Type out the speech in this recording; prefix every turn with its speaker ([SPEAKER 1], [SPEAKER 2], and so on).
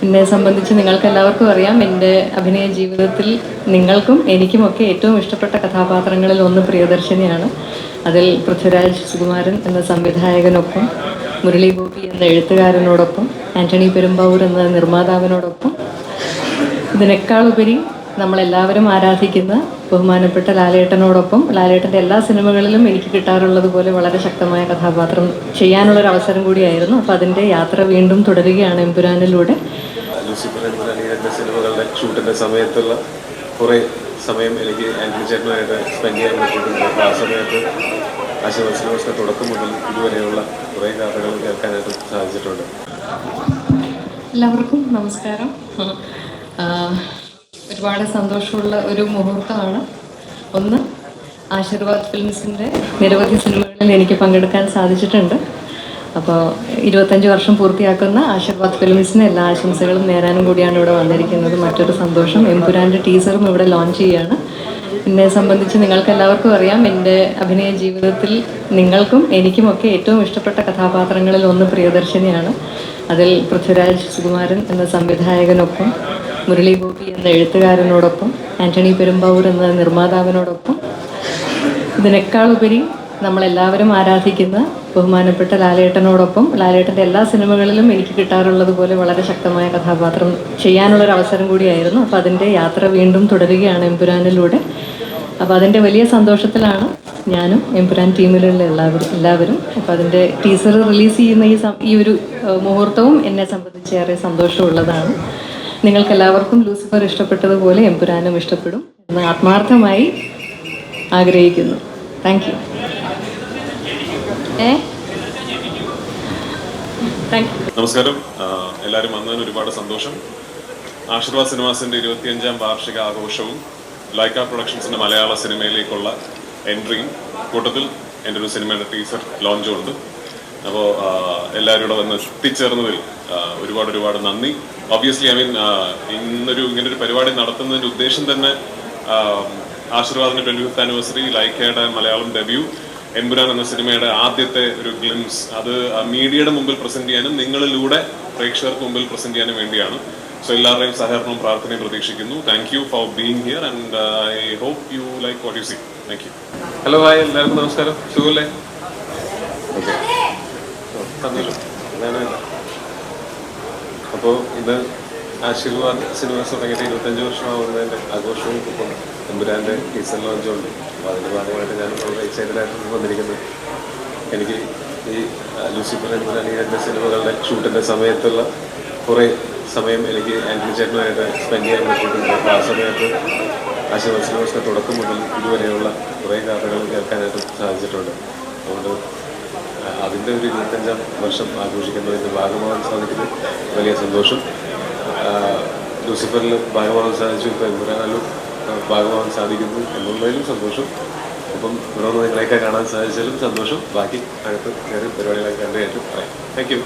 [SPEAKER 1] എന്നെ സംബന്ധിച്ച് നിങ്ങൾക്കെല്ലാവർക്കും അറിയാം, എൻ്റെ അഭിനയ ജീവിതത്തിൽ നിങ്ങൾക്കും എനിക്കുമൊക്കെ ഏറ്റവും ഇഷ്ടപ്പെട്ട കഥാപാത്രങ്ങളിൽ ഒന്ന് പ്രിയദർശിനിയാണ്. അതിൽ പൃഥ്വിരാജ് സുകുമാരൻ എന്ന സംവിധായകനൊപ്പം, മുരളി ഗോപി എന്ന എഴുത്തുകാരനോടൊപ്പം, ആൻ്റണി പെരുമ്പാവൂർ എന്ന നിർമ്മാതാവിനോടൊപ്പം, ഇതിനേക്കാളുപരി നമ്മളെല്ലാവരും ആരാധിക്കുന്ന ബഹുമാനപ്പെട്ട ലാലേട്ടനോടൊപ്പം, ലാലേട്ടൻ്റെ എല്ലാ സിനിമകളിലും എനിക്ക് കിട്ടാറുള്ളത് പോലെ വളരെ ശക്തമായ കഥാപാത്രം ചെയ്യാനുള്ളൊരു അവസരം കൂടിയായിരുന്നു. അപ്പോൾ അതിൻ്റെ യാത്ര വീണ്ടും തുടരുകയാണ് എമ്പുരാനിലൂടെ.
[SPEAKER 2] ലൂസിഫർ എന്ന സിനിമകളുടെ ഷൂട്ടിൻ്റെ സമയത്തുള്ള കുറേ സമയം എനിക്ക് ആൻ്റണി ചേട്ടനുമായിട്ട് സ്പെൻഡ് ചെയ്യാൻ പറ്റിയിട്ടുണ്ട്. അപ്പോൾ ആ സമയത്ത് ആശീർവാദ തുടക്കം മുതൽ ഇതുവരെയുള്ള കുറേ കഥകൾ കേൾക്കാനായിട്ട് സാധിച്ചിട്ടുണ്ട്.
[SPEAKER 1] എല്ലാവർക്കും നമസ്കാരം. ഒരുപാട് സന്തോഷമുള്ള ഒരു മുഹൂർത്തമാണ്. ഒന്ന്, ആശീർവാദ് ഫിലിംസിൻ്റെ നിരവധി സിനിമകളിൽ എനിക്ക് പങ്കെടുക്കാൻ സാധിച്ചിട്ടുണ്ട്. അപ്പോൾ 25 വർഷം പൂർത്തിയാക്കുന്ന ആശീർവാദ് ഫിലിംസിന് എല്ലാ ആശംസകളും നേരാനും കൂടിയാണ് ഇവിടെ വന്നിരിക്കുന്നത്. മറ്റൊരു സന്തോഷം, എമ്പുരാൻ്റെ ടീസറും ഇവിടെ ലോഞ്ച് ചെയ്യുകയാണ്. എന്നെ സംബന്ധിച്ച് നിങ്ങൾക്കെല്ലാവർക്കും അറിയാം, എൻ്റെ അഭിനയ ജീവിതത്തിൽ നിങ്ങൾക്കും എനിക്കുമൊക്കെ ഏറ്റവും ഇഷ്ടപ്പെട്ട കഥാപാത്രങ്ങളിൽ ഒന്ന് പ്രിയദർശിനിയാണ്. അതിൽ പൃഥ്വിരാജ് സുകുമാരൻ എന്ന സംവിധായകനൊപ്പം, മുരളി ഗോപി എന്ന എഴുത്തുകാരനോടൊപ്പം, ആൻ്റണി പെരുമ്പാവൂർ എന്ന നിർമ്മാതാവിനോടൊപ്പം, ഇതിനേക്കാളുപരി നമ്മളെല്ലാവരും ആരാധിക്കുന്ന ബഹുമാനപ്പെട്ട ലാലേട്ടനോടൊപ്പം, ലാലേട്ടൻ്റെ എല്ലാ സിനിമകളിലും എനിക്ക് കിട്ടാറുള്ളത് പോലെ വളരെ ശക്തമായ കഥാപാത്രം ചെയ്യാനുള്ളൊരു അവസരം കൂടിയായിരുന്നു. അപ്പോൾ അതിൻ്റെ യാത്ര വീണ്ടും തുടരുകയാണ് എമ്പുരാനിലൂടെ. അപ്പോൾ അതിൻ്റെ വലിയ സന്തോഷത്തിലാണ് ഞാനും എമ്പുരാൻ ടീമിലുള്ള എല്ലാവരും. അപ്പോൾ അതിൻ്റെ ടീസർ റിലീസ് ചെയ്യുന്ന ഈ ഒരു മുഹൂർത്തവും എന്നെ സംബന്ധിച്ച് ഏറെ സന്തോഷമുള്ളതാണ്. നിങ്ങൾക്കെല്ലാവർക്കും ലൂസിഫർ ഇഷ്ടപ്പെട്ടതുപോലെ എമ്പുരാനും ഇഷ്ടപ്പെടും എന്ന് ആത്മാർത്ഥമായി ആഗ്രഹിക്കുന്നു. Thank you.
[SPEAKER 2] നമസ്കാരം. എല്ലാവരും വന്നതിന് ഒരുപാട് സന്തോഷം. ആശീർവാദ് സിനിമാസിൻ്റെ 25ാം വാർഷിക ആഘോഷവും ലൈക്ക പ്രൊഡക്ഷൻസിൻ്റെ മലയാള സിനിമയിലേക്കുള്ള എൻട്രിയും കൂട്ടത്തിൽ എൻ്റെ ഒരു സിനിമയുടെ ടീസർ ലോഞ്ചും ഉണ്ട്. അപ്പോൾ എല്ലാവരും ഇവിടെ വന്ന് എത്തിച്ചേർന്നതിൽ ഒരുപാട് നന്ദി. ഒബ്വിയസ്ലി ഇങ്ങനൊരു പരിപാടി നടത്തുന്നതിൻ്റെ ഉദ്ദേശം തന്നെ ആശീർവാദിൻ്റെ 25th ആനിവേഴ്സറി, ലൈക്കയുടെ മലയാളം ഡെബ്യൂ, എമ്പുരാൻ എന്ന സിനിമയുടെ ആദ്യത്തെ ഒരു ഗ്ലിംസ് അത് മീഡിയയുടെ മുമ്പിൽ പ്രസന്റ് ചെയ്യാനും നിങ്ങളിലൂടെ പ്രേക്ഷകർക്ക് മുമ്പിൽ പ്രസന്റ് ചെയ്യാനും വേണ്ടിയാണ്. സോ എല്ലാവരുടെയും സഹകരണവും പ്രാർത്ഥനയും പ്രതീക്ഷിക്കുന്നു. Thank you for being here and I hope you like what you see. Thank you. Hello, hi, എല്ലാവർക്കും നമസ്കാരം. സുഖല്ലേ? ഓക്കെ, അപ്പോൾ ഇത് ആശീർവാദ് സിനിമാസ് തുടങ്ങിയിട്ട് 25 വർഷമാവുന്നതിൻ്റെ ആഘോഷവും ഇപ്പം എമ്പുരാൻ്റെ ടീസർ ലോഞ്ചും ഉണ്ട്. അപ്പോൾ അതിൻ്റെ ഭാഗമായിട്ട് ഞാൻ വളരെ എക്സൈറ്റഡായിട്ട് വന്നിരിക്കുന്നത്. എനിക്ക് ഈ ലൂസിഫർ എന്ന സിനിമകളുടെ ഷൂട്ടിൻ്റെ സമയത്തുള്ള കുറേ സമയം എനിക്ക് ആൻ്റണി ചേട്ടനുമായിട്ട് സ്പെൻഡ് ചെയ്യാൻ പറ്റിയിട്ടുണ്ട്. അപ്പോൾ ആ സമയത്ത് ആശീർവാദ തുടക്കം മുതൽ ഇതുവരെയുള്ള കുറേ കഥകൾ കേൾക്കാനായിട്ട് സാധിച്ചിട്ടുണ്ട്. അതുകൊണ്ട് അതിൻ്റെ ഒരു 25ാം വർഷം ആഘോഷിക്കുന്നതിൻ്റെ ഭാഗമാകാൻ സാധിക്കുന്നത് വലിയ സന്തോഷം. ലൂസിഫറിൽ ഭാഗമാകാൻ സാധിച്ചു, ഇപ്പോൾ എമ്പുരാനിലും ഭാഗമാകാൻ സാധിക്കുന്നു എന്നുള്ളതിലും സന്തോഷം. അപ്പം ഇവിടെ നിന്ന് നിങ്ങളെയൊക്കെ കാണാൻ സാധിച്ചാലും സന്തോഷം. ബാക്കി അടുത്ത് കയറി പരിപാടികളൊക്കെ കണ്ടുകഴിഞ്ഞിട്ട് പറയാം. Thank you.